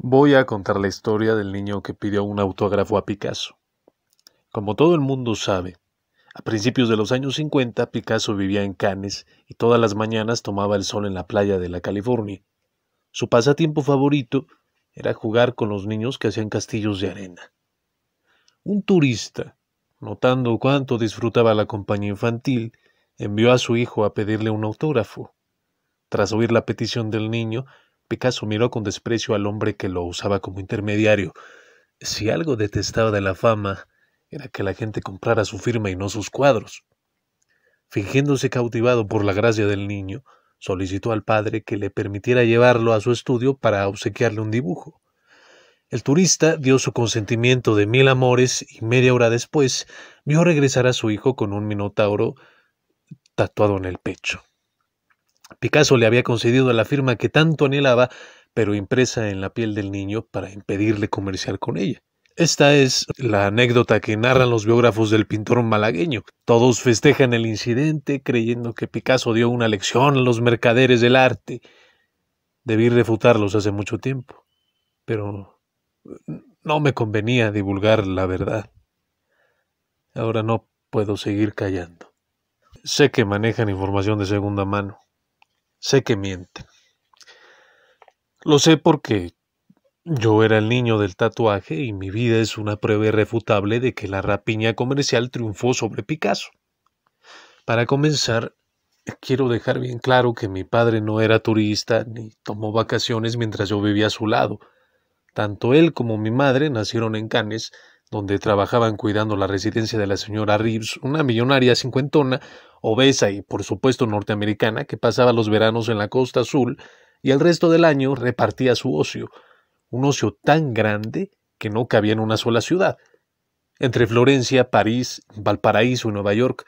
Voy a contar la historia del niño que pidió un autógrafo a Picasso. Como todo el mundo sabe, a principios de los años 50 Picasso vivía en Cannes y todas las mañanas tomaba el sol en la playa de la California. Su pasatiempo favorito era jugar con los niños que hacían castillos de arena. Un turista, notando cuánto disfrutaba la compañía infantil, envió a su hijo a pedirle un autógrafo. Tras oír la petición del niño, Picasso miró con desprecio al hombre que lo usaba como intermediario. Si algo detestaba de la fama, era que la gente comprara su firma y no sus cuadros. Fingiéndose cautivado por la gracia del niño, solicitó al padre que le permitiera llevarlo a su estudio para obsequiarle un dibujo. El turista dio su consentimiento de mil amores y media hora después vio regresar a su hijo con un minotauro tatuado en el pecho. Picasso le había concedido la firma que tanto anhelaba, pero impresa en la piel del niño para impedirle comerciar con ella. Esta es la anécdota que narran los biógrafos del pintor malagueño. Todos festejan el incidente creyendo que Picasso dio una lección a los mercaderes del arte. Debí refutarlos hace mucho tiempo, pero no me convenía divulgar la verdad. Ahora no puedo seguir callando. Sé que manejan información de segunda mano. Sé que mienten. Lo sé porque yo era el niño del tatuaje y mi vida es una prueba irrefutable de que la rapiña comercial triunfó sobre Picasso. Para comenzar, quiero dejar bien claro que mi padre no era turista ni tomó vacaciones mientras yo vivía a su lado. Tanto él como mi madre nacieron en Cannes, donde trabajaban cuidando la residencia de la señora Reeves, una millonaria cincuentona, obesa y por supuesto norteamericana, que pasaba los veranos en la Costa Azul y el resto del año repartía su ocio, un ocio tan grande que no cabía en una sola ciudad. Entre Florencia, París, Valparaíso y Nueva York,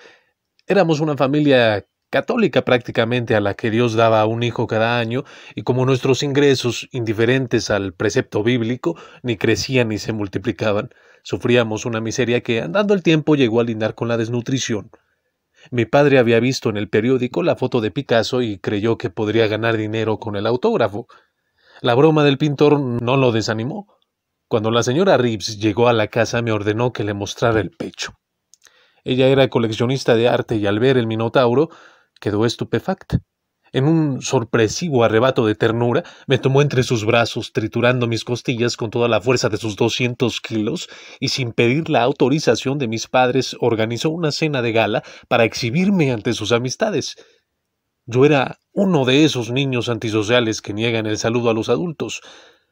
éramos una familia católica prácticamente a la que Dios daba un hijo cada año, y como nuestros ingresos, indiferentes al precepto bíblico, ni crecían ni se multiplicaban, sufríamos una miseria que, andando el tiempo, llegó a lindar con la desnutrición. Mi padre había visto en el periódico la foto de Picasso y creyó que podría ganar dinero con el autógrafo. La broma del pintor no lo desanimó. Cuando la señora Reeves llegó a la casa me ordenó que le mostrara el pecho. Ella era coleccionista de arte y al ver el minotauro quedó estupefacta. En un sorpresivo arrebato de ternura, me tomó entre sus brazos, triturando mis costillas con toda la fuerza de sus 200 kilos, y sin pedir la autorización de mis padres, organizó una cena de gala para exhibirme ante sus amistades. Yo era uno de esos niños antisociales que niegan el saludo a los adultos.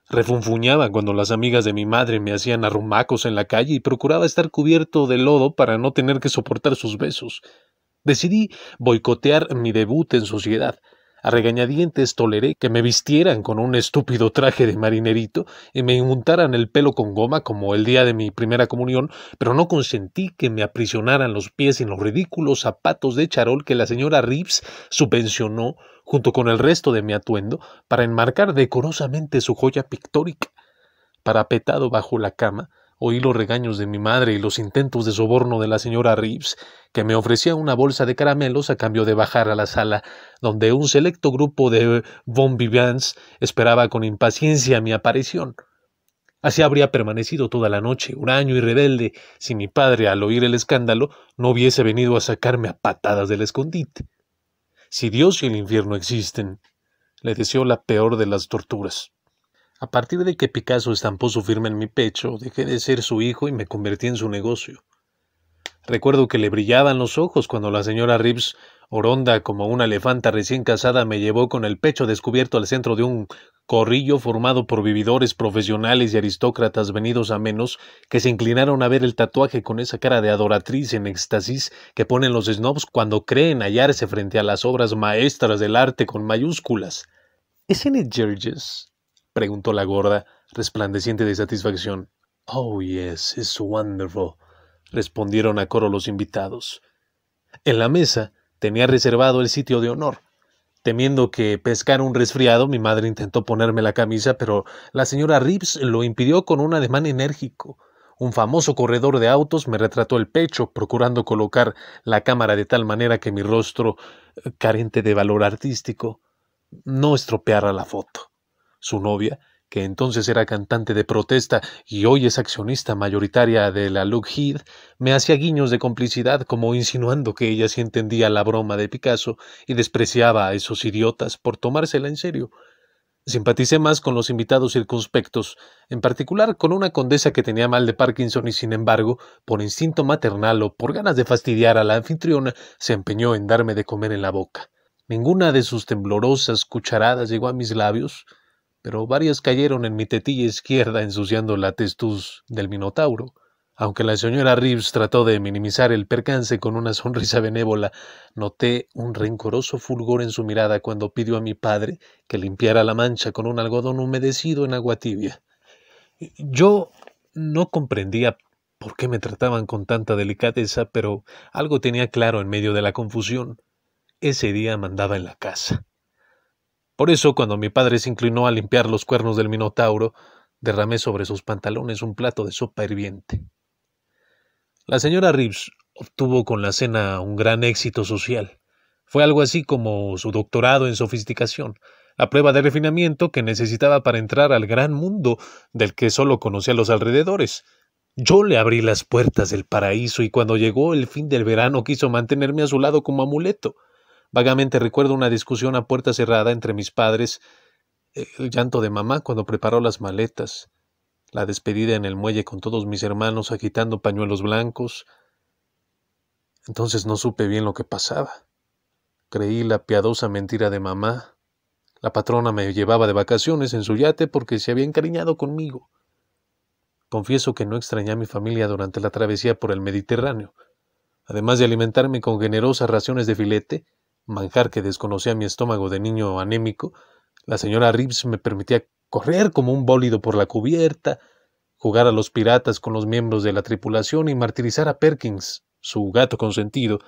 Refunfuñaba cuando las amigas de mi madre me hacían arrumacos en la calle y procuraba estar cubierto de lodo para no tener que soportar sus besos. Decidí boicotear mi debut en sociedad. A regañadientes toleré que me vistieran con un estúpido traje de marinerito y me untaran el pelo con goma como el día de mi primera comunión, pero no consentí que me aprisionaran los pies en los ridículos zapatos de charol que la señora Reeves subvencionó junto con el resto de mi atuendo para enmarcar decorosamente su joya pictórica. Parapetado bajo la cama, oí los regaños de mi madre y los intentos de soborno de la señora Reeves, que me ofrecía una bolsa de caramelos a cambio de bajar a la sala, donde un selecto grupo de bon vivants esperaba con impaciencia mi aparición. Así habría permanecido toda la noche, huraño y rebelde, si mi padre, al oír el escándalo, no hubiese venido a sacarme a patadas del escondite. Si Dios y el infierno existen, le deseo la peor de las torturas. A partir de que Picasso estampó su firma en mi pecho, dejé de ser su hijo y me convertí en su negocio. Recuerdo que le brillaban los ojos cuando la señora Reeves, oronda como una elefanta recién casada, me llevó con el pecho descubierto al centro de un corrillo formado por vividores profesionales y aristócratas venidos a menos, que se inclinaron a ver el tatuaje con esa cara de adoratriz en éxtasis que ponen los snobs cuando creen hallarse frente a las obras maestras del arte con mayúsculas. ¿Isn't it gorgeous?, preguntó la gorda, resplandeciente de satisfacción. Oh, yes, it's wonderful, respondieron a coro los invitados. En la mesa tenía reservado el sitio de honor. Temiendo que pescara un resfriado, mi madre intentó ponerme la camisa, pero la señora Reeves lo impidió con un ademán enérgico. Un famoso corredor de autos me retrató el pecho, procurando colocar la cámara de tal manera que mi rostro, carente de valor artístico, no estropeara la foto. Su novia, que entonces era cantante de protesta y hoy es accionista mayoritaria de la Lockheed, me hacía guiños de complicidad como insinuando que ella sí entendía la broma de Picasso y despreciaba a esos idiotas por tomársela en serio. Simpaticé más con los invitados circunspectos, en particular con una condesa que tenía mal de Parkinson y sin embargo, por instinto maternal o por ganas de fastidiar a la anfitriona, se empeñó en darme de comer en la boca. Ninguna de sus temblorosas cucharadas llegó a mis labios, pero varias cayeron en mi tetilla izquierda ensuciando la testuz del minotauro. Aunque la señora Reeves trató de minimizar el percance con una sonrisa benévola, noté un rencoroso fulgor en su mirada cuando pidió a mi padre que limpiara la mancha con un algodón humedecido en agua tibia. Yo no comprendía por qué me trataban con tanta delicadeza, pero algo tenía claro en medio de la confusión. Ese día mandaba en la casa. Por eso, cuando mi padre se inclinó a limpiar los cuernos del minotauro, derramé sobre sus pantalones un plato de sopa hirviente. La señora Reeves obtuvo con la cena un gran éxito social. Fue algo así como su doctorado en sofisticación, la prueba de refinamiento que necesitaba para entrar al gran mundo del que solo conocía los alrededores. Yo le abrí las puertas del paraíso y cuando llegó el fin del verano quiso mantenerme a su lado como amuleto. Vagamente recuerdo una discusión a puerta cerrada entre mis padres, el llanto de mamá cuando preparó las maletas, la despedida en el muelle con todos mis hermanos agitando pañuelos blancos. Entonces no supe bien lo que pasaba. Creí la piadosa mentira de mamá. La patrona me llevaba de vacaciones en su yate porque se había encariñado conmigo. Confieso que no extrañé a mi familia durante la travesía por el Mediterráneo. Además de alimentarme con generosas raciones de filete, manjar que desconocía mi estómago de niño anémico, la señora Reeves me permitía correr como un bólido por la cubierta, jugar a los piratas con los miembros de la tripulación y martirizar a Perkins, su gato consentido,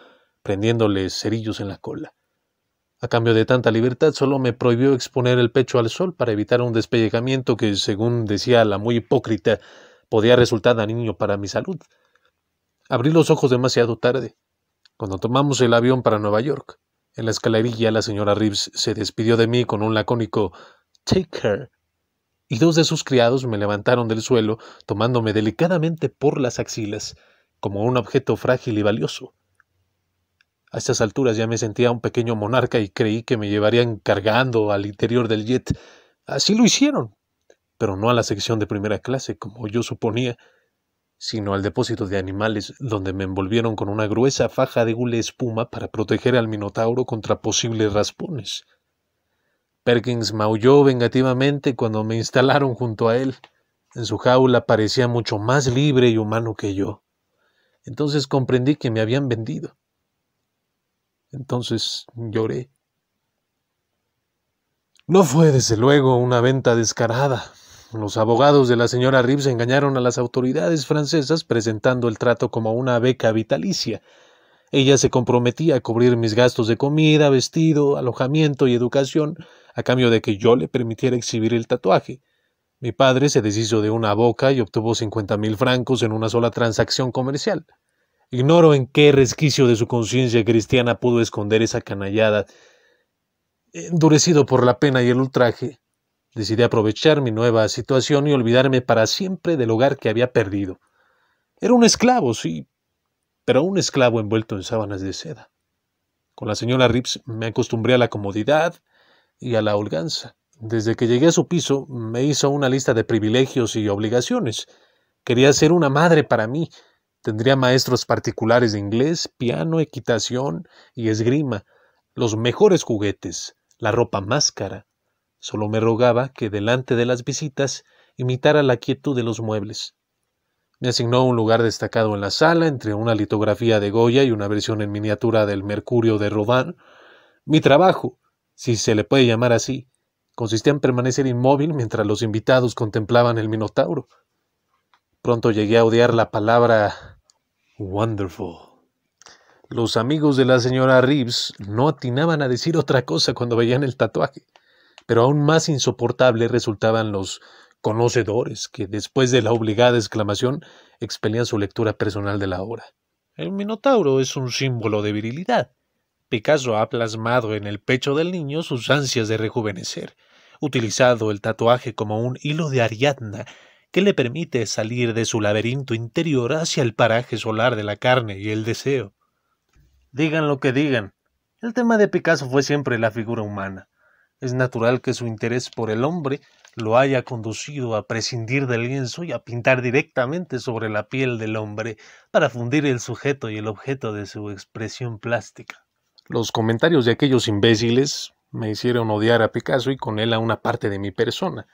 prendiéndole cerillos en la cola. A cambio de tanta libertad, solo me prohibió exponer el pecho al sol para evitar un despellejamiento que, según decía la muy hipócrita, podía resultar dañino para mi salud. Abrí los ojos demasiado tarde, cuando tomamos el avión para Nueva York. En la escalerilla la señora Reeves se despidió de mí con un lacónico «Take care», y dos de sus criados me levantaron del suelo, tomándome delicadamente por las axilas, como un objeto frágil y valioso. A estas alturas ya me sentía un pequeño monarca y creí que me llevarían cargando al interior del jet. Así lo hicieron, pero no a la sección de primera clase, como yo suponía, sino al depósito de animales, donde me envolvieron con una gruesa faja de hule espuma para proteger al minotauro contra posibles raspones. Perkins maulló vengativamente cuando me instalaron junto a él. En su jaula parecía mucho más libre y humano que yo. Entonces comprendí que me habían vendido. Entonces lloré. No fue, desde luego, una venta descarada. Los abogados de la señora Reeves engañaron a las autoridades francesas presentando el trato como una beca vitalicia. Ella se comprometía a cubrir mis gastos de comida, vestido, alojamiento y educación a cambio de que yo le permitiera exhibir el tatuaje. Mi padre se deshizo de una boca y obtuvo 50,000 francos en una sola transacción comercial. Ignoro en qué resquicio de su conciencia cristiana pudo esconder esa canallada. Endurecido por la pena y el ultraje, decidí aprovechar mi nueva situación y olvidarme para siempre del hogar que había perdido. Era un esclavo, sí, pero un esclavo envuelto en sábanas de seda. Con la señora Reeves me acostumbré a la comodidad y a la holganza. Desde que llegué a su piso, me hizo una lista de privilegios y obligaciones. Quería ser una madre para mí. Tendría maestros particulares de inglés, piano, equitación y esgrima, los mejores juguetes, la ropa más cara. Solo me rogaba que delante de las visitas imitara la quietud de los muebles. Me asignó un lugar destacado en la sala, entre una litografía de Goya y una versión en miniatura del Mercurio de Rodin. Mi trabajo, si se le puede llamar así, consistía en permanecer inmóvil mientras los invitados contemplaban el minotauro. Pronto llegué a odiar la palabra «wonderful». Los amigos de la señora Reeves no atinaban a decir otra cosa cuando veían el tatuaje, pero aún más insoportables resultaban los conocedores que, después de la obligada exclamación, expelían su lectura personal de la obra. El minotauro es un símbolo de virilidad. Picasso ha plasmado en el pecho del niño sus ansias de rejuvenecer. utilizado el tatuaje como un hilo de Ariadna que le permite salir de su laberinto interior hacia el paraje solar de la carne y el deseo. Digan lo que digan, el tema de Picasso fue siempre la figura humana. Es natural que su interés por el hombre lo haya conducido a prescindir del lienzo y a pintar directamente sobre la piel del hombre para fundir el sujeto y el objeto de su expresión plástica. Los comentarios de aquellos imbéciles me hicieron odiar a Picasso y con él a una parte de mi persona.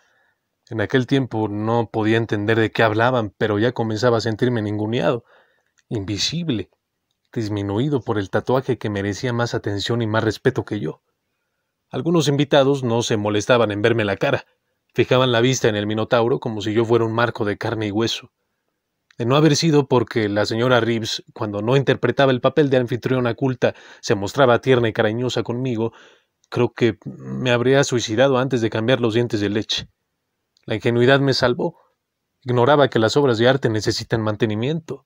En aquel tiempo no podía entender de qué hablaban, pero ya comenzaba a sentirme ninguneado, invisible, disminuido por el tatuaje que merecía más atención y más respeto que yo. Algunos invitados no se molestaban en verme la cara, fijaban la vista en el Minotauro como si yo fuera un marco de carne y hueso. De no haber sido porque la señora Reeves, cuando no interpretaba el papel de anfitriona culta, se mostraba tierna y cariñosa conmigo, creo que me habría suicidado antes de cambiar los dientes de leche. La ingenuidad me salvó. Ignoraba que las obras de arte necesitan mantenimiento.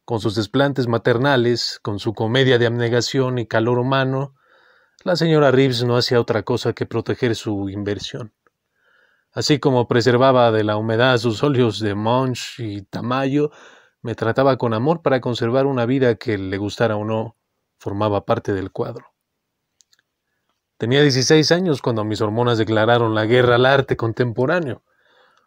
Con sus desplantes maternales, con su comedia de abnegación y calor humano, la señora Reeves no hacía otra cosa que proteger su inversión. Así como preservaba de la humedad sus óleos de Munch y Tamayo, me trataba con amor para conservar una vida que, le gustara o no, formaba parte del cuadro. Tenía 16 años cuando mis hormonas declararon la guerra al arte contemporáneo.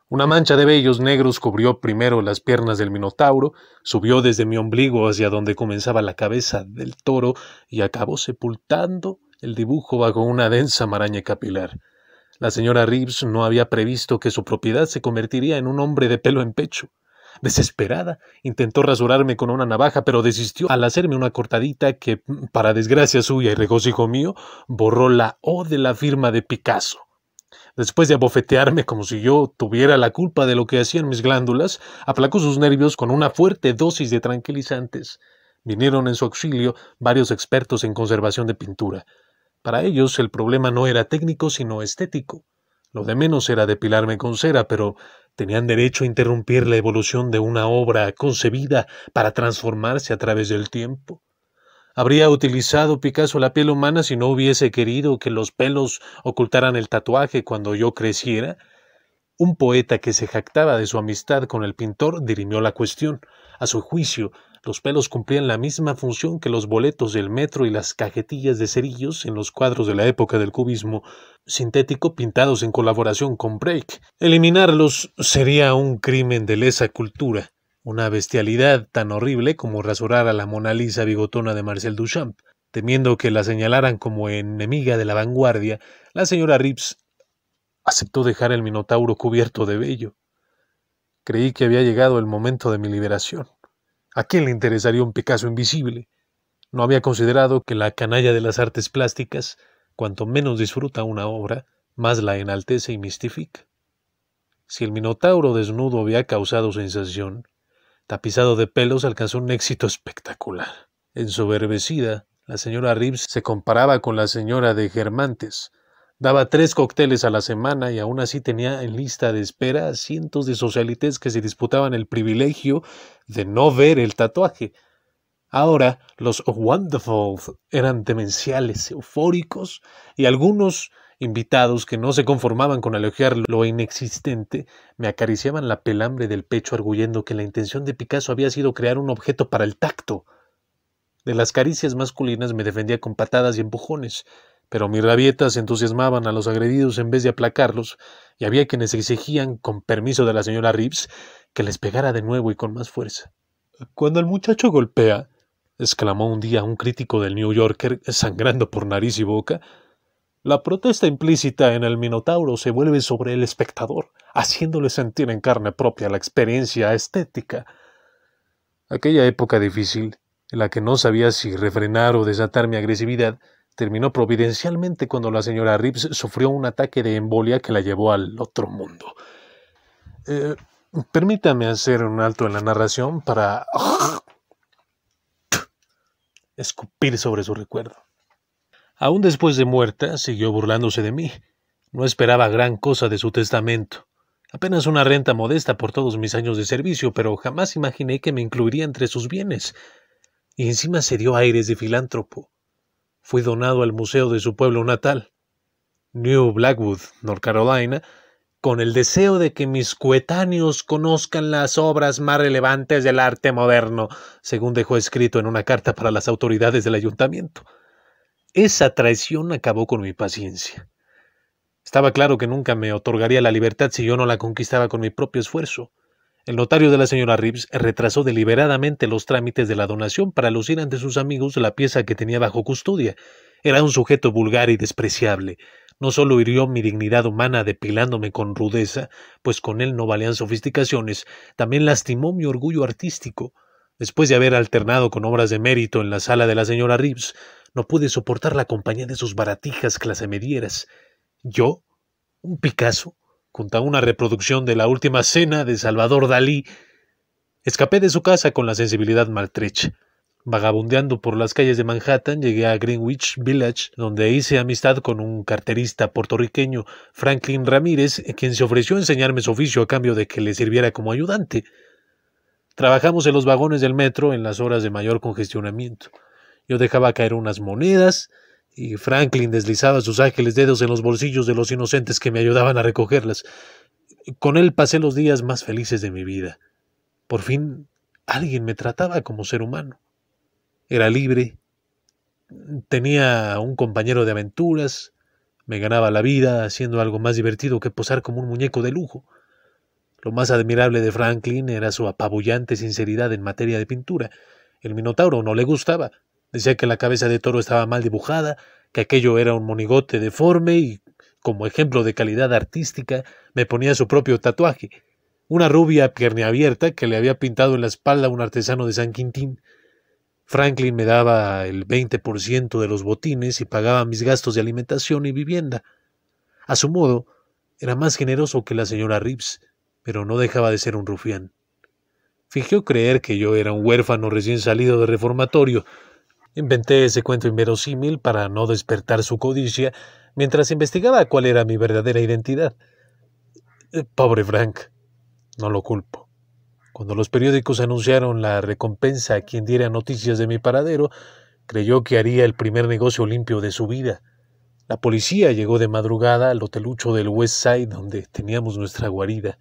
Una mancha de vellos negros cubrió primero las piernas del Minotauro, subió desde mi ombligo hacia donde comenzaba la cabeza del toro y acabó sepultando el dibujo bajo una densa maraña capilar. La señora Reeves no había previsto que su propiedad se convertiría en un hombre de pelo en pecho. Desesperada, intentó rasurarme con una navaja, pero desistió al hacerme una cortadita que, para desgracia suya y regocijo mío, borró la O de la firma de Picasso. Después de abofetearme como si yo tuviera la culpa de lo que hacían mis glándulas, aplacó sus nervios con una fuerte dosis de tranquilizantes. Vinieron en su auxilio varios expertos en conservación de pintura. Para ellos el problema no era técnico sino estético. Lo de menos era depilarme con cera, pero tenían derecho a interrumpir la evolución de una obra concebida para transformarse a través del tiempo. ¿Habría utilizado Picasso la piel humana si no hubiese querido que los pelos ocultaran el tatuaje cuando yo creciera? Un poeta que se jactaba de su amistad con el pintor dirimió la cuestión. A su juicio, los pelos cumplían la misma función que los boletos del metro y las cajetillas de cerillos en los cuadros de la época del cubismo sintético pintados en colaboración con Break. Eliminarlos sería un crimen de lesa cultura, una bestialidad tan horrible como rasurar a la Mona Lisa bigotona de Marcel Duchamp. Temiendo que la señalaran como enemiga de la vanguardia, la señora Reeves aceptó dejar el Minotauro cubierto de vello. Creí que había llegado el momento de mi liberación. ¿A quién le interesaría un Picasso invisible? No había considerado que la canalla de las artes plásticas, cuanto menos disfruta una obra, más la enaltece y mistifica. Si el Minotauro desnudo había causado sensación, tapizado de pelos alcanzó un éxito espectacular. Ensoberbecida, la señora Reeves se comparaba con la señora de Germantes. Daba 3 cócteles a la semana y aún así tenía en lista de espera a cientos de socialites que se disputaban el privilegio de no ver el tatuaje. Ahora los Wonderful eran demenciales, eufóricos, y algunos invitados que no se conformaban con elogiar lo inexistente me acariciaban la pelambre del pecho arguyendo que la intención de Picasso había sido crear un objeto para el tacto. De las caricias masculinas me defendía con patadas y empujones, pero mis rabietas entusiasmaban a los agredidos en vez de aplacarlos, y había quienes exigían, con permiso de la señora Reeves, que les pegara de nuevo y con más fuerza. «Cuando el muchacho golpea», exclamó un día un crítico del New Yorker, sangrando por nariz y boca, «la protesta implícita en el Minotauro se vuelve sobre el espectador, haciéndole sentir en carne propia la experiencia estética». Aquella época difícil, en la que no sabía si refrenar o desatar mi agresividad, terminó providencialmente cuando la señora Reeves sufrió un ataque de embolia que la llevó al otro mundo. Permítame hacer un alto en la narración para escupir sobre su recuerdo. Aún después de muerta, siguió burlándose de mí. No esperaba gran cosa de su testamento. Apenas una renta modesta por todos mis años de servicio, pero jamás imaginé que me incluiría entre sus bienes. Y encima se dio aires de filántropo. Fui donado al museo de su pueblo natal. New Blackwood, North Carolina, con el deseo de que mis coetáneos conozcan las obras más relevantes del arte moderno, según dejó escrito en una carta para las autoridades del ayuntamiento. Esa traición acabó con mi paciencia. Estaba claro que nunca me otorgaría la libertad si yo no la conquistaba con mi propio esfuerzo. El notario de la señora Reeves retrasó deliberadamente los trámites de la donación para lucir ante sus amigos la pieza que tenía bajo custodia. Era un sujeto vulgar y despreciable. No solo hirió mi dignidad humana depilándome con rudeza, pues con él no valían sofisticaciones, también lastimó mi orgullo artístico. Después de haber alternado con obras de mérito en la sala de la señora Reeves, no pude soportar la compañía de sus baratijas clasemedieras. Yo, un Picasso, junto a una reproducción de La Última Cena de Salvador Dalí, escapé de su casa con la sensibilidad maltrecha. Vagabundeando por las calles de Manhattan, llegué a Greenwich Village, donde hice amistad con un carterista puertorriqueño, Franklin Ramírez, quien se ofreció a enseñarme su oficio a cambio de que le sirviera como ayudante. Trabajamos en los vagones del metro en las horas de mayor congestionamiento. Yo dejaba caer unas monedas y Franklin deslizaba sus ágiles dedos en los bolsillos de los inocentes que me ayudaban a recogerlas. Con él pasé los días más felices de mi vida. Por fin alguien me trataba como ser humano. Era libre, tenía un compañero de aventuras, me ganaba la vida haciendo algo más divertido que posar como un muñeco de lujo. Lo más admirable de Franklin era su apabullante sinceridad en materia de pintura. El Minotauro no le gustaba. Decía que la cabeza de toro estaba mal dibujada, que aquello era un monigote deforme y, como ejemplo de calidad artística, me ponía su propio tatuaje, una rubia pierniabierta que le había pintado en la espalda un artesano de San Quintín. Franklin me daba el 20% de los botines y pagaba mis gastos de alimentación y vivienda. A su modo, era más generoso que la señora Reeves, pero no dejaba de ser un rufián. Fingió creer que yo era un huérfano recién salido de reformatorio. Inventé ese cuento inverosímil para no despertar su codicia mientras investigaba cuál era mi verdadera identidad. Pobre Frank, no lo culpo. Cuando los periódicos anunciaron la recompensa a quien diera noticias de mi paradero, creyó que haría el primer negocio limpio de su vida. La policía llegó de madrugada al hotelucho del West Side donde teníamos nuestra guarida.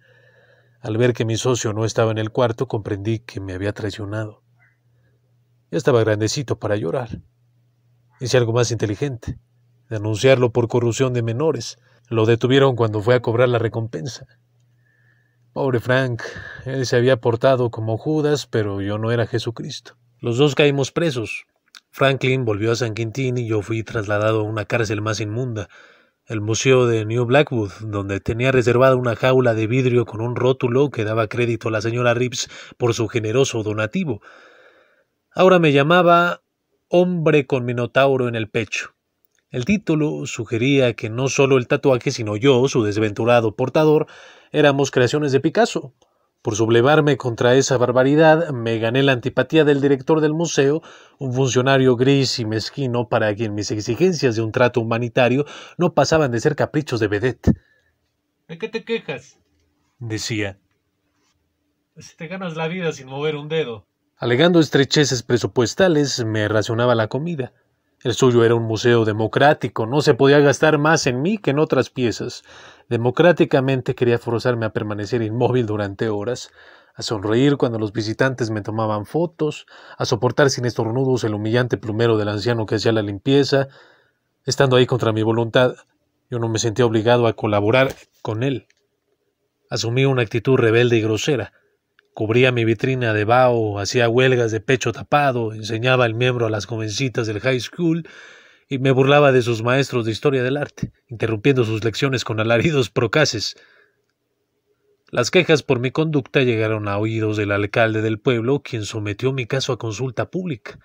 Al ver que mi socio no estaba en el cuarto, comprendí que me había traicionado. Ya estaba grandecito para llorar. Hice algo más inteligente, denunciarlo por corrupción de menores. Lo detuvieron cuando fue a cobrar la recompensa. Pobre Frank, él se había portado como Judas, pero yo no era Jesucristo. Los dos caímos presos. Franklin volvió a San Quintín y yo fui trasladado a una cárcel más inmunda, el Museo de New Blackwood, donde tenía reservada una jaula de vidrio con un rótulo que daba crédito a la señora Reeves por su generoso donativo. Ahora me llamaba Hombre con Minotauro en el pecho. El título sugería que no solo el tatuaje, sino yo, su desventurado portador, éramos creaciones de Picasso. Por sublevarme contra esa barbaridad, me gané la antipatía del director del museo, un funcionario gris y mezquino para quien mis exigencias de un trato humanitario no pasaban de ser caprichos de vedette. ¿De qué te quejas?, decía. Si te ganas la vida sin mover un dedo. Alegando estrecheces presupuestales, me racionaba la comida. El suyo era un museo democrático, no se podía gastar más en mí que en otras piezas. Democráticamente quería forzarme a permanecer inmóvil durante horas, a sonreír cuando los visitantes me tomaban fotos, a soportar sin estornudos el humillante plumero del anciano que hacía la limpieza. Estando ahí contra mi voluntad, yo no me sentía obligado a colaborar con él. Asumí una actitud rebelde y grosera. Cubría mi vitrina de vaho, hacía huelgas de pecho tapado, enseñaba el miembro a las jovencitas del high school y me burlaba de sus maestros de historia del arte, interrumpiendo sus lecciones con alaridos procaces. Las quejas por mi conducta llegaron a oídos del alcalde del pueblo, quien sometió mi caso a consulta pública.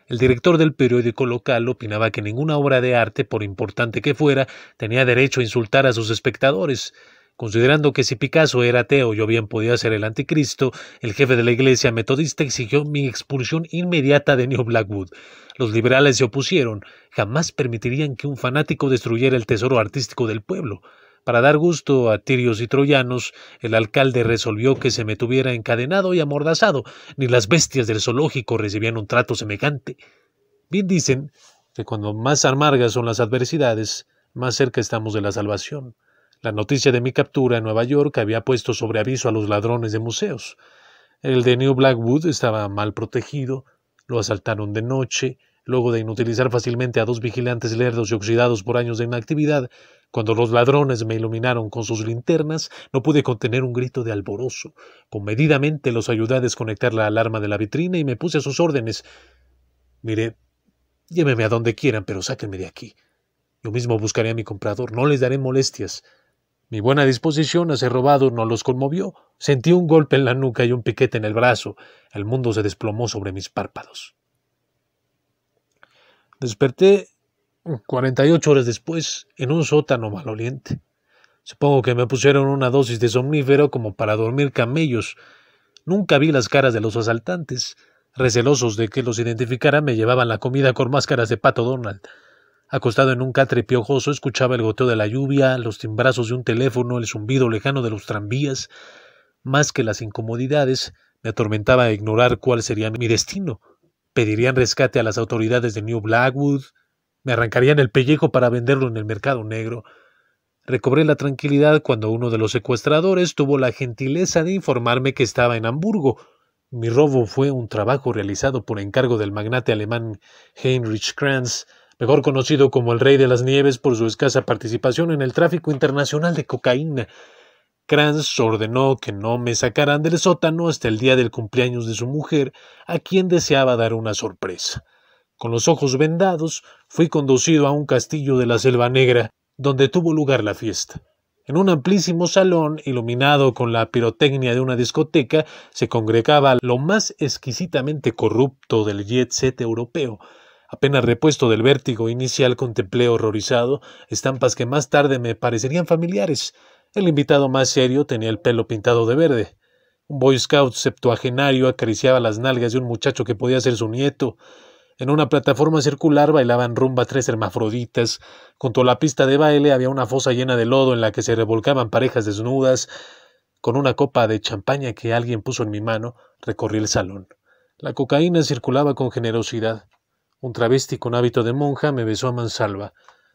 El director del periódico local opinaba que ninguna obra de arte, por importante que fuera, tenía derecho a insultar a sus espectadores. Considerando que si Picasso era ateo yo bien podía ser el anticristo, el jefe de la iglesia metodista exigió mi expulsión inmediata de New Blackwood. Los liberales se opusieron, jamás permitirían que un fanático destruyera el tesoro artístico del pueblo. Para dar gusto a tirios y troyanos, el alcalde resolvió que se me tuviera encadenado y amordazado. Ni las bestias del zoológico recibían un trato semejante. Bien dicen que cuando más amargas son las adversidades, más cerca estamos de la salvación. La noticia de mi captura en Nueva York había puesto sobre aviso a los ladrones de museos. El de New Blackwood estaba mal protegido, lo asaltaron de noche, luego de inutilizar fácilmente a 2 vigilantes lerdos y oxidados por años de inactividad. Cuando los ladrones me iluminaron con sus linternas, no pude contener un grito de alborozo. Comedidamente los ayudé a desconectar la alarma de la vitrina y me puse a sus órdenes. Mire, llévenme a donde quieran, pero sáquenme de aquí. Yo mismo buscaré a mi comprador, no les daré molestias. Mi buena disposición a ser robado no los conmovió. Sentí un golpe en la nuca y un piquete en el brazo. El mundo se desplomó sobre mis párpados. Desperté 48 horas después en un sótano maloliente. Supongo que me pusieron una dosis de somnífero como para dormir camellos. Nunca vi las caras de los asaltantes. Recelosos de que los identificara, me llevaban la comida con máscaras de Pato Donald. Acostado en un catre piojoso, escuchaba el goteo de la lluvia, los timbrazos de un teléfono, el zumbido lejano de los tranvías. Más que las incomodidades, me atormentaba ignorar cuál sería mi destino. ¿Pedirían rescate a las autoridades de New Blackwood? ¿Me arrancarían el pellejo para venderlo en el mercado negro? Recobré la tranquilidad cuando uno de los secuestradores tuvo la gentileza de informarme que estaba en Hamburgo. Mi robo fue un trabajo realizado por encargo del magnate alemán Heinrich Kranz, mejor conocido como el Rey de las Nieves por su escasa participación en el tráfico internacional de cocaína. Kranz ordenó que no me sacaran del sótano hasta el día del cumpleaños de su mujer, a quien deseaba dar una sorpresa. Con los ojos vendados, fui conducido a un castillo de la Selva Negra, donde tuvo lugar la fiesta. En un amplísimo salón, iluminado con la pirotecnia de una discoteca, se congregaba lo más exquisitamente corrupto del jet set europeo. Apenas repuesto del vértigo inicial, contemplé horrorizado estampas que más tarde me parecerían familiares. El invitado más serio tenía el pelo pintado de verde. Un boy scout septuagenario acariciaba las nalgas de un muchacho que podía ser su nieto. En una plataforma circular bailaban rumba 3 hermafroditas. Junto a la pista de baile había una fosa llena de lodo en la que se revolcaban parejas desnudas. Con una copa de champaña que alguien puso en mi mano, recorrí el salón. La cocaína circulaba con generosidad. Un travesti con hábito de monja me besó a mansalva.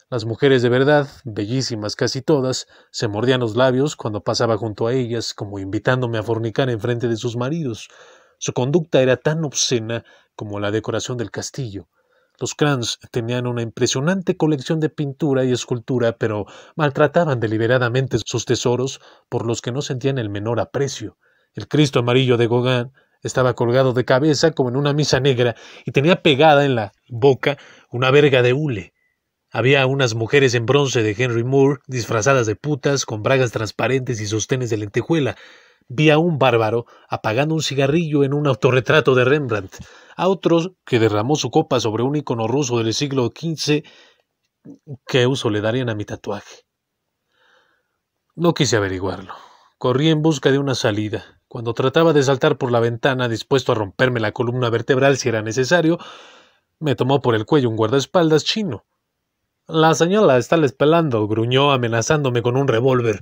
Las mujeres de verdad, bellísimas casi todas, se mordían los labios cuando pasaba junto a ellas, como invitándome a fornicar en frente de sus maridos. Su conducta era tan obscena como la decoración del castillo. Los Kranz tenían una impresionante colección de pintura y escultura, pero maltrataban deliberadamente sus tesoros por los que no sentían el menor aprecio. El Cristo amarillo de Gauguin estaba colgado de cabeza como en una misa negra y tenía pegada en la boca una verga de hule. Había unas mujeres en bronce de Henry Moore, disfrazadas de putas, con bragas transparentes y sostenes de lentejuela. Vi a un bárbaro apagando un cigarrillo en un autorretrato de Rembrandt, a otro que derramó su copa sobre un icono ruso del siglo XV. ¿Qué uso le darían a mi tatuaje? No quise averiguarlo. Corrí en busca de una salida. Cuando trataba de saltar por la ventana, dispuesto a romperme la columna vertebral si era necesario, me tomó por el cuello un guardaespaldas chino. La señora está esperando, gruñó amenazándome con un revólver.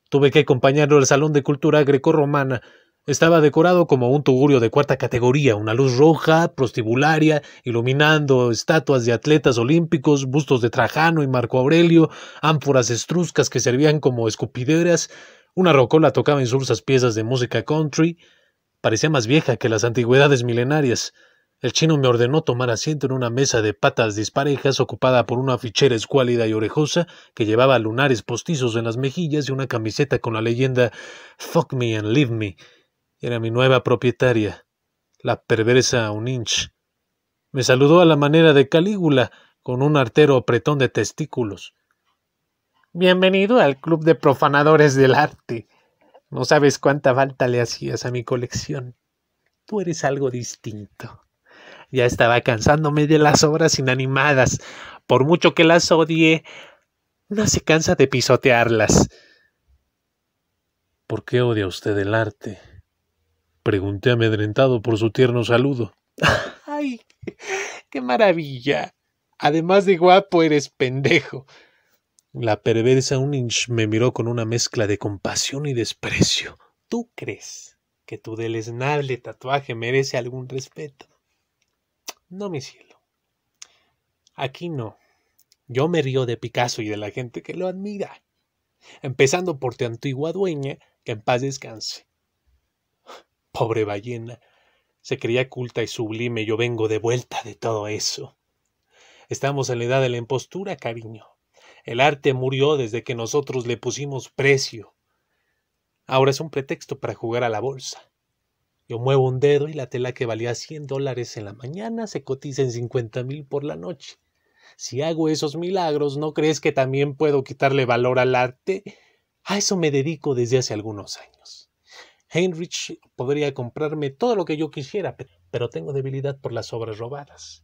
Tuve que acompañarlo al Salón de Cultura Grecorromana. Estaba decorado como un tugurio de 4ª categoría, una luz roja, prostibularia, iluminando estatuas de atletas olímpicos, bustos de Trajano y Marco Aurelio, ánforas estruscas que servían como escupideras. Una rocola tocaba insulsas piezas de música country. Parecía más vieja que las antigüedades milenarias. El chino me ordenó tomar asiento en una mesa de patas disparejas ocupada por una fichera escuálida y orejosa que llevaba lunares postizos en las mejillas y una camiseta con la leyenda "Fuck me and leave me". Era mi nueva propietaria, la perversa Uninch. Me saludó a la manera de Calígula, con un artero apretón de testículos. Bienvenido al club de profanadores del arte. No sabes cuánta falta le hacías a mi colección. Tú eres algo distinto. Ya estaba cansándome de las obras inanimadas. Por mucho que las odie, no se cansa de pisotearlas. ¿Por qué odia usted el arte? Pregunté amedrentado por su tierno saludo. ¡Ay, qué maravilla! Además de guapo, eres pendejo. La perversa Uninch me miró con una mezcla de compasión y desprecio. ¿Tú crees que tu deleznable tatuaje merece algún respeto? No, mi cielo. Aquí no. Yo me río de Picasso y de la gente que lo admira, empezando por tu antigua dueña, que en paz descanse. Pobre ballena, se creía culta y sublime, yo vengo de vuelta de todo eso. Estamos en la edad de la impostura, cariño. El arte murió desde que nosotros le pusimos precio. Ahora es un pretexto para jugar a la bolsa. Yo muevo un dedo y la tela que valía $100 en la mañana se cotiza en 50,000 por la noche. Si hago esos milagros, ¿no crees que también puedo quitarle valor al arte? A eso me dedico desde hace algunos años. Heinrich podría comprarme todo lo que yo quisiera, pero tengo debilidad por las obras robadas.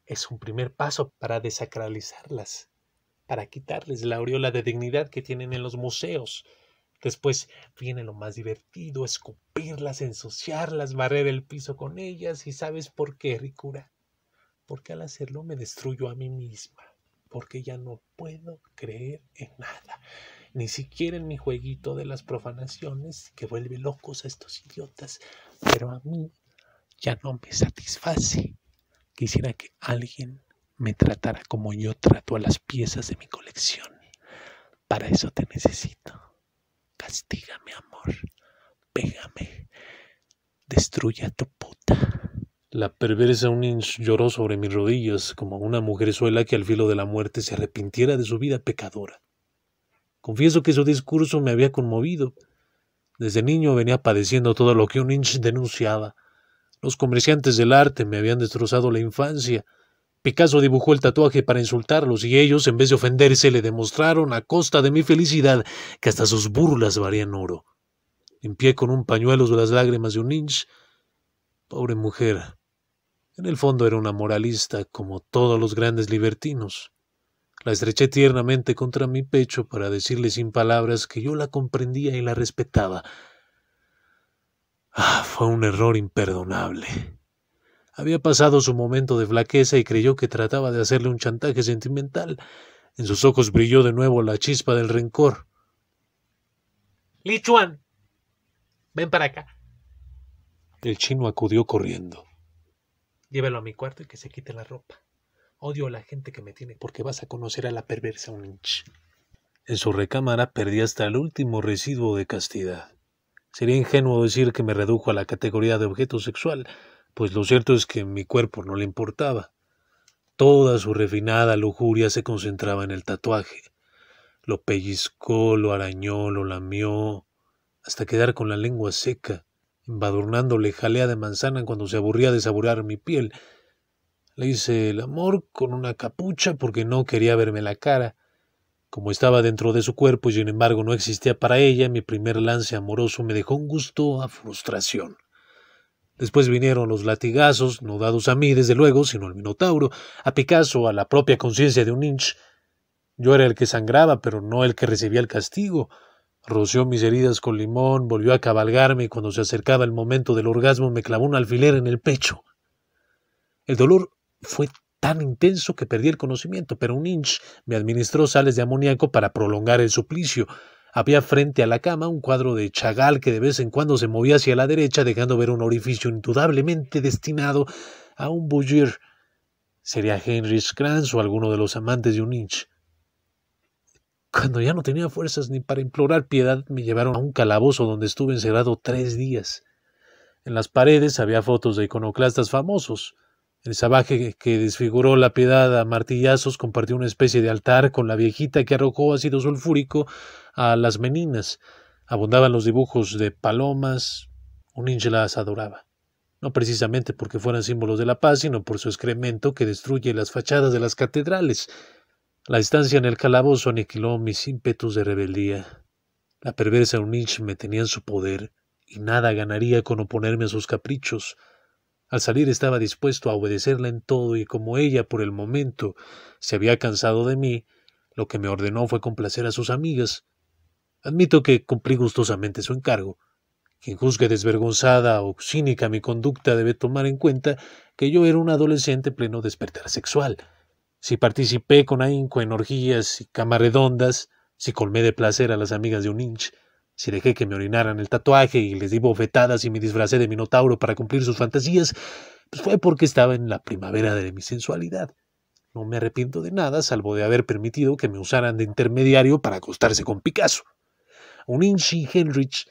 Es un primer paso para desacralizarlas, para quitarles la aureola de dignidad que tienen en los museos. Después viene lo más divertido, escupirlas, ensuciarlas, barrer el piso con ellas. ¿Y sabes por qué, Ricura? Porque al hacerlo me destruyo a mí misma, porque ya no puedo creer en nada, ni siquiera en mi jueguito de las profanaciones que vuelve locos a estos idiotas, pero a mí ya no me satisface. Quisiera que alguien me tratara como yo trato a las piezas de mi colección. Para eso te necesito. Castígame, amor. Pégame. Destruye a tu puta. La perversa Uninch lloró sobre mis rodillas como una mujerzuela que al filo de la muerte se arrepintiera de su vida pecadora. Confieso que su discurso me había conmovido. Desde niño venía padeciendo todo lo que Uninch denunciaba. Los comerciantes del arte me habían destrozado la infancia. Picasso dibujó el tatuaje para insultarlos y ellos, en vez de ofenderse, le demostraron a costa de mi felicidad que hasta sus burlas valían oro. Limpié con un pañuelo las lágrimas de Uninch. Pobre mujer. En el fondo era una moralista, como todos los grandes libertinos. La estreché tiernamente contra mi pecho para decirle sin palabras que yo la comprendía y la respetaba. Fue un error imperdonable. Había pasado su momento de flaqueza y creyó que trataba de hacerle un chantaje sentimental. En sus ojos brilló de nuevo la chispa del rencor. Li Chuan, ven para acá. El chino acudió corriendo. Llévelo a mi cuarto y que se quite la ropa. Odio a la gente que me tiene porque vas a conocer a la perversa Uninch. En su recámara perdí hasta el último residuo de castidad. Sería ingenuo decir que me redujo a la categoría de objeto sexual, pues lo cierto es que mi cuerpo no le importaba. Toda su refinada lujuria se concentraba en el tatuaje. Lo pellizcó, lo arañó, lo lamió, hasta quedar con la lengua seca, embadurnándole jalea de manzana cuando se aburría de saborear mi piel. Le hice el amor con una capucha porque no quería verme la cara. Como estaba dentro de su cuerpo y sin embargo no existía para ella, mi primer lance amoroso me dejó un gusto a frustración. Después vinieron los latigazos, no dados a mí, desde luego, sino al Minotauro, a Picasso, a la propia conciencia de Uninch. Yo era el que sangraba, pero no el que recibía el castigo. Roció mis heridas con limón, volvió a cabalgarme y cuando se acercaba el momento del orgasmo me clavó un alfiler en el pecho. El dolor fue tan intenso que perdí el conocimiento, pero Uninch me administró sales de amoníaco para prolongar el suplicio. Había frente a la cama un cuadro de Chagall que de vez en cuando se movía hacia la derecha, dejando ver un orificio indudablemente destinado a un bouger. Sería Heinrich Kranz o alguno de los amantes de Uninch. Cuando ya no tenía fuerzas ni para implorar piedad, me llevaron a un calabozo donde estuve encerrado 3 días. En las paredes había fotos de iconoclastas famosos. El salvaje que desfiguró la piedad a martillazos compartió una especie de altar con la viejita que arrojó ácido sulfúrico a las meninas. Abundaban los dibujos de palomas. Uninch las adoraba. No precisamente porque fueran símbolos de la paz, sino por su excremento que destruye las fachadas de las catedrales. La estancia en el calabozo aniquiló mis ímpetus de rebeldía. La perversa Uninch me tenía en su poder y nada ganaría con oponerme a sus caprichos. Al salir estaba dispuesto a obedecerla en todo y como ella, por el momento, se había cansado de mí, lo que me ordenó fue complacer a sus amigas. Admito que cumplí gustosamente su encargo. Quien juzgue desvergonzada o cínica mi conducta debe tomar en cuenta que yo era un adolescente pleno despertar sexual. Si participé con ahínco en orgías y camas redondas, si colmé de placer a las amigas de Uninch, si dejé que me orinaran el tatuaje y les di bofetadas y me disfracé de Minotauro para cumplir sus fantasías, pues fue porque estaba en la primavera de mi sensualidad. No me arrepiento de nada, salvo de haber permitido que me usaran de intermediario para acostarse con Picasso. Uninch y Henrich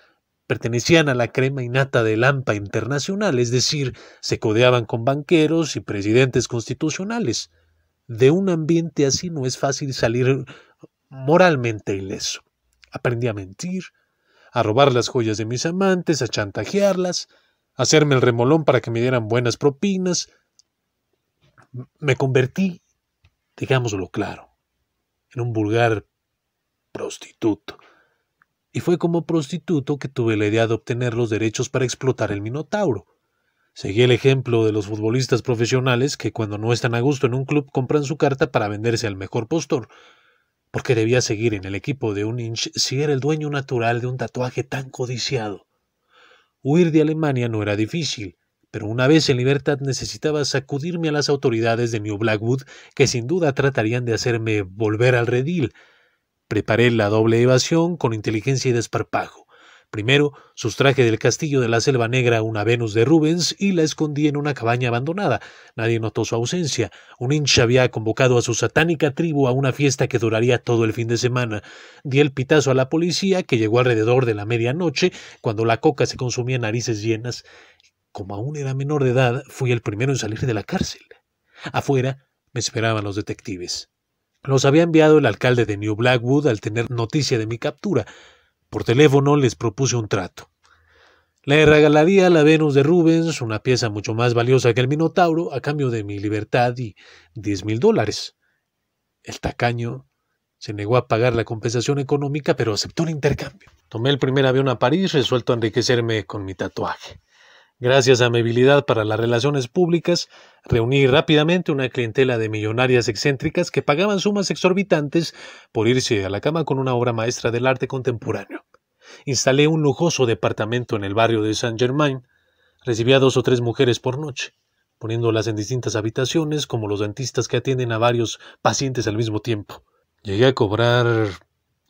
pertenecían a la crema innata del AMPA internacional, es decir, se codeaban con banqueros y presidentes constitucionales. De un ambiente así no es fácil salir moralmente ileso. Aprendí a mentir, a robar las joyas de mis amantes, a chantajearlas, a hacerme el remolón para que me dieran buenas propinas. Me convertí, digámoslo claro, en un vulgar prostituto. Y fue como prostituto que tuve la idea de obtener los derechos para explotar el Minotauro. Seguí el ejemplo de los futbolistas profesionales que cuando no están a gusto en un club compran su carta para venderse al mejor postor. Porque debía seguir en el equipo de Uninch si era el dueño natural de un tatuaje tan codiciado. Huir de Alemania no era difícil, pero una vez en libertad necesitaba sacudirme a las autoridades de New Blackwood, que sin duda tratarían de hacerme volver al redil. Preparé la doble evasión con inteligencia y desparpajo. Primero, sustraje del castillo de la Selva Negra una Venus de Rubens y la escondí en una cabaña abandonada. Nadie notó su ausencia. Uninch había convocado a su satánica tribu a una fiesta que duraría todo el fin de semana. Di el pitazo a la policía, que llegó alrededor de la medianoche, cuando la coca se consumía a narices llenas. Como aún era menor de edad, fui el primero en salir de la cárcel. Afuera me esperaban los detectives. Los había enviado el alcalde de New Blackwood al tener noticia de mi captura. Por teléfono les propuse un trato. Le regalaría la Venus de Rubens, una pieza mucho más valiosa que el Minotauro, a cambio de mi libertad y $10,000. El tacaño se negó a pagar la compensación económica, pero aceptó el intercambio. Tomé el primer avión a París, resuelto a enriquecerme con mi tatuaje. Gracias a mi habilidad para las relaciones públicas, reuní rápidamente una clientela de millonarias excéntricas que pagaban sumas exorbitantes por irse a la cama con una obra maestra del arte contemporáneo. Instalé un lujoso departamento en el barrio de Saint-Germain. Recibía 2 o 3 mujeres por noche, poniéndolas en distintas habitaciones, como los dentistas que atienden a varios pacientes al mismo tiempo. Llegué a cobrar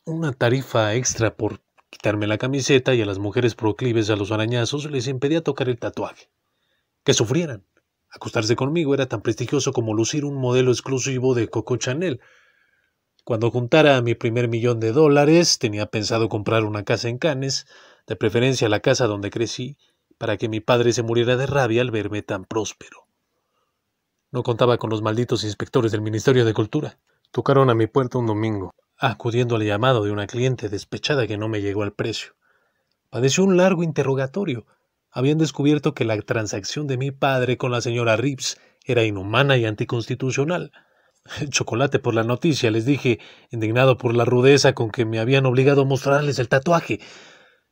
una tarifa extra por quitarme la camiseta, y a las mujeres proclives a los arañazos les impedía tocar el tatuaje. Que sufrieran. Acostarse conmigo era tan prestigioso como lucir un modelo exclusivo de Coco Chanel. Cuando juntara mi primer $1,000,000, tenía pensado comprar una casa en Cannes, de preferencia la casa donde crecí, para que mi padre se muriera de rabia al verme tan próspero. No contaba con los malditos inspectores del Ministerio de Cultura. Tocaron a mi puerta un domingo, acudiendo al llamado de una cliente despechada que no me llegó al precio. Padeció un largo interrogatorio. Habían descubierto que la transacción de mi padre con la señora Reeves era inhumana y anticonstitucional. Chocolate por la noticia, les dije, indignado por la rudeza con que me habían obligado a mostrarles el tatuaje.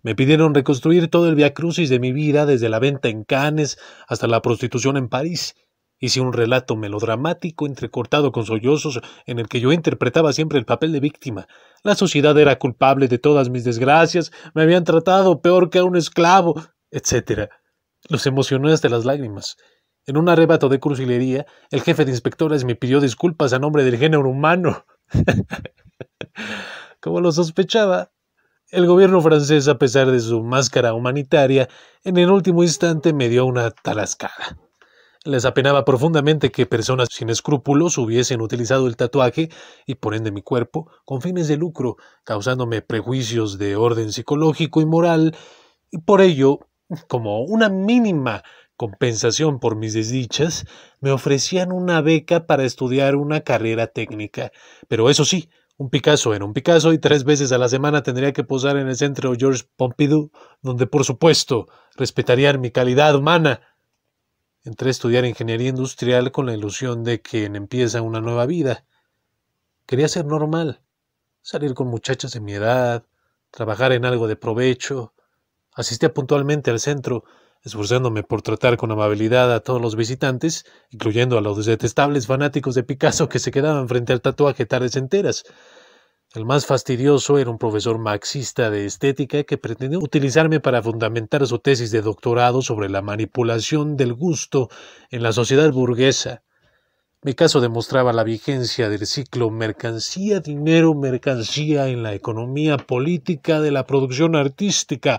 Me pidieron reconstruir todo el viacrucis de mi vida, desde la venta en Cannes hasta la prostitución en París. Hice un relato melodramático entrecortado con sollozos en el que yo interpretaba siempre el papel de víctima. La sociedad era culpable de todas mis desgracias, me habían tratado peor que a un esclavo, etc. Los emocioné hasta las lágrimas. En un arrebato de cursilería, el jefe de inspectores me pidió disculpas a nombre del género humano. Como lo sospechaba, el gobierno francés, a pesar de su máscara humanitaria, en el último instante me dio una tarascada. Les apenaba profundamente que personas sin escrúpulos hubiesen utilizado el tatuaje, y por ende mi cuerpo, con fines de lucro, causándome prejuicios de orden psicológico y moral, y por ello, como una mínima compensación por mis desdichas, me ofrecían una beca para estudiar una carrera técnica. Pero eso sí, un Picasso era un Picasso, y 3 veces a la semana tendría que posar en el centro Georges Pompidou, donde por supuesto respetarían mi calidad humana. Entré a estudiar ingeniería industrial con la ilusión de que empieza una nueva vida. Quería ser normal, salir con muchachas de mi edad, trabajar en algo de provecho. Asistía puntualmente al centro, esforzándome por tratar con amabilidad a todos los visitantes, incluyendo a los detestables fanáticos de Picasso que se quedaban frente al tatuaje tardes enteras. El más fastidioso era un profesor marxista de estética que pretendió utilizarme para fundamentar su tesis de doctorado sobre la manipulación del gusto en la sociedad burguesa. Mi caso demostraba la vigencia del ciclo mercancía, dinero, mercancía en la economía política de la producción artística.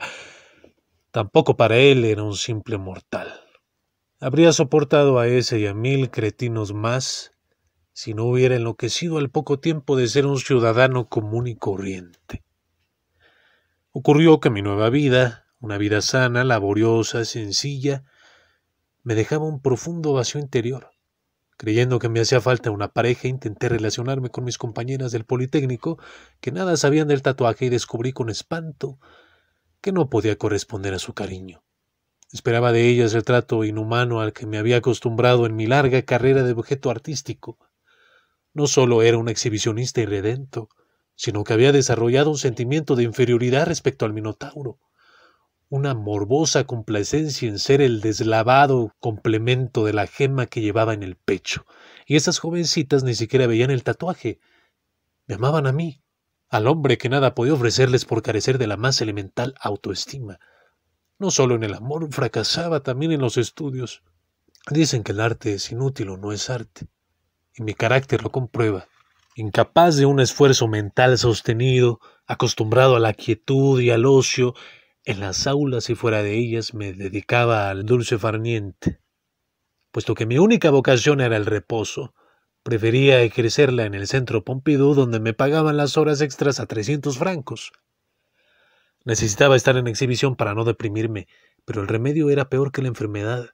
Tampoco para él era un simple mortal. Habría soportado a ese y a 1000 cretinos más si no hubiera enloquecido al poco tiempo de ser un ciudadano común y corriente. Ocurrió que mi nueva vida, una vida sana, laboriosa, sencilla, me dejaba un profundo vacío interior. Creyendo que me hacía falta una pareja, intenté relacionarme con mis compañeras del Politécnico, que nada sabían del tatuaje, y descubrí con espanto que no podía corresponder a su cariño. Esperaba de ellas el trato inhumano al que me había acostumbrado en mi larga carrera de objeto artístico. No solo era un exhibicionista irredento, sino que había desarrollado un sentimiento de inferioridad respecto al Minotauro, una morbosa complacencia en ser el deslavado complemento de la gema que llevaba en el pecho. Y esas jovencitas ni siquiera veían el tatuaje. Me amaban a mí, al hombre que nada podía ofrecerles por carecer de la más elemental autoestima. No solo en el amor, fracasaba también en los estudios. Dicen que el arte es inútil o no es arte, y mi carácter lo comprueba. Incapaz de un esfuerzo mental sostenido, acostumbrado a la quietud y al ocio, en las aulas y fuera de ellas me dedicaba al dulce farniente. Puesto que mi única vocación era el reposo, prefería ejercerla en el Centro Pompidou, donde me pagaban las horas extras a 300 francos. Necesitaba estar en exhibición para no deprimirme, pero el remedio era peor que la enfermedad,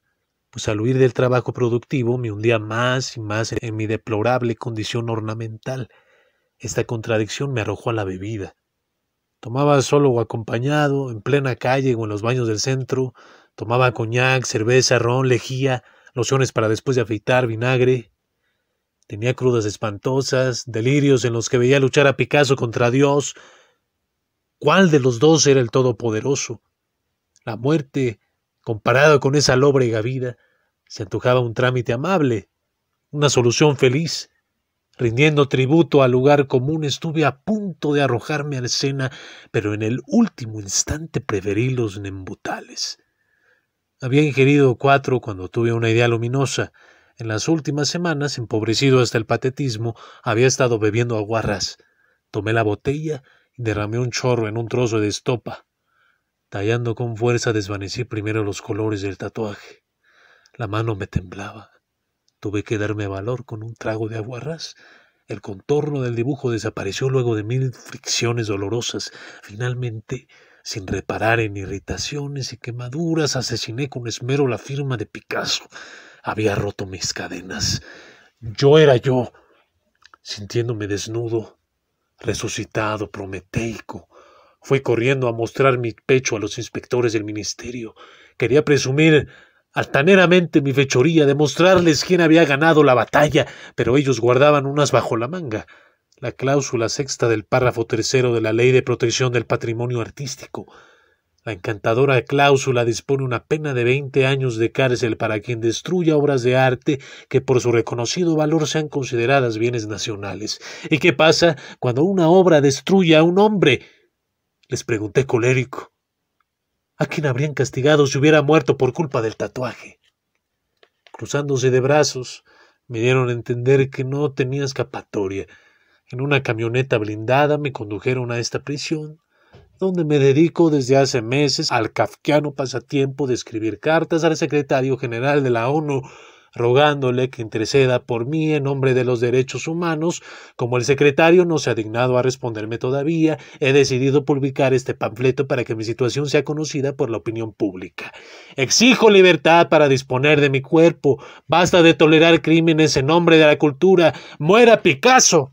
pues al huir del trabajo productivo me hundía más y más en mi deplorable condición ornamental. Esta contradicción me arrojó a la bebida. Tomaba solo o acompañado, en plena calle o en los baños del centro. Tomaba coñac, cerveza, ron, lejía, lociones para después de afeitar, vinagre. Tenía crudas espantosas, delirios en los que veía luchar a Picasso contra Dios. ¿Cuál de los dos era el todopoderoso? La muerte, comparada con esa lóbrega vida, se antojaba un trámite amable, una solución feliz. Rindiendo tributo al lugar común, estuve a punto de arrojarme al Sena, pero en el último instante preferí los nembutales. Había ingerido 4 cuando tuve una idea luminosa. En las últimas semanas, empobrecido hasta el patetismo, había estado bebiendo aguarrás. Tomé la botella y derramé un chorro en un trozo de estopa. Tallando con fuerza, desvanecí primero los colores del tatuaje. La mano me temblaba. Tuve que darme valor con un trago de aguarrás. El contorno del dibujo desapareció luego de 1000 fricciones dolorosas. Finalmente, sin reparar en irritaciones y quemaduras, asesiné con esmero la firma de Picasso. Había roto mis cadenas. Yo era yo, sintiéndome desnudo, resucitado, prometeico. Fui corriendo a mostrar mi pecho a los inspectores del ministerio. Quería presumir altaneramente mi fechoría, demostrarles quién había ganado la batalla, pero ellos guardaban unas bajo la manga. La cláusula 6ª del párrafo 3º de la Ley de Protección del Patrimonio Artístico. La encantadora cláusula dispone una pena de 20 años de cárcel para quien destruya obras de arte que por su reconocido valor sean consideradas bienes nacionales. ¿Y qué pasa cuando una obra destruye a un hombre? Les pregunté colérico. ¿A quién habrían castigado si hubiera muerto por culpa del tatuaje? Cruzándose de brazos, me dieron a entender que no tenía escapatoria. En una camioneta blindada me condujeron a esta prisión, donde me dedico desde hace meses al kafkiano pasatiempo de escribir cartas al secretario general de la ONU, rogándole que interceda por mí en nombre de los derechos humanos. Como el secretario no se ha dignado a responderme todavía, he decidido publicar este panfleto para que mi situación sea conocida por la opinión pública. Exijo libertad para disponer de mi cuerpo. Basta de tolerar crímenes en nombre de la cultura. ¡Muera Picasso!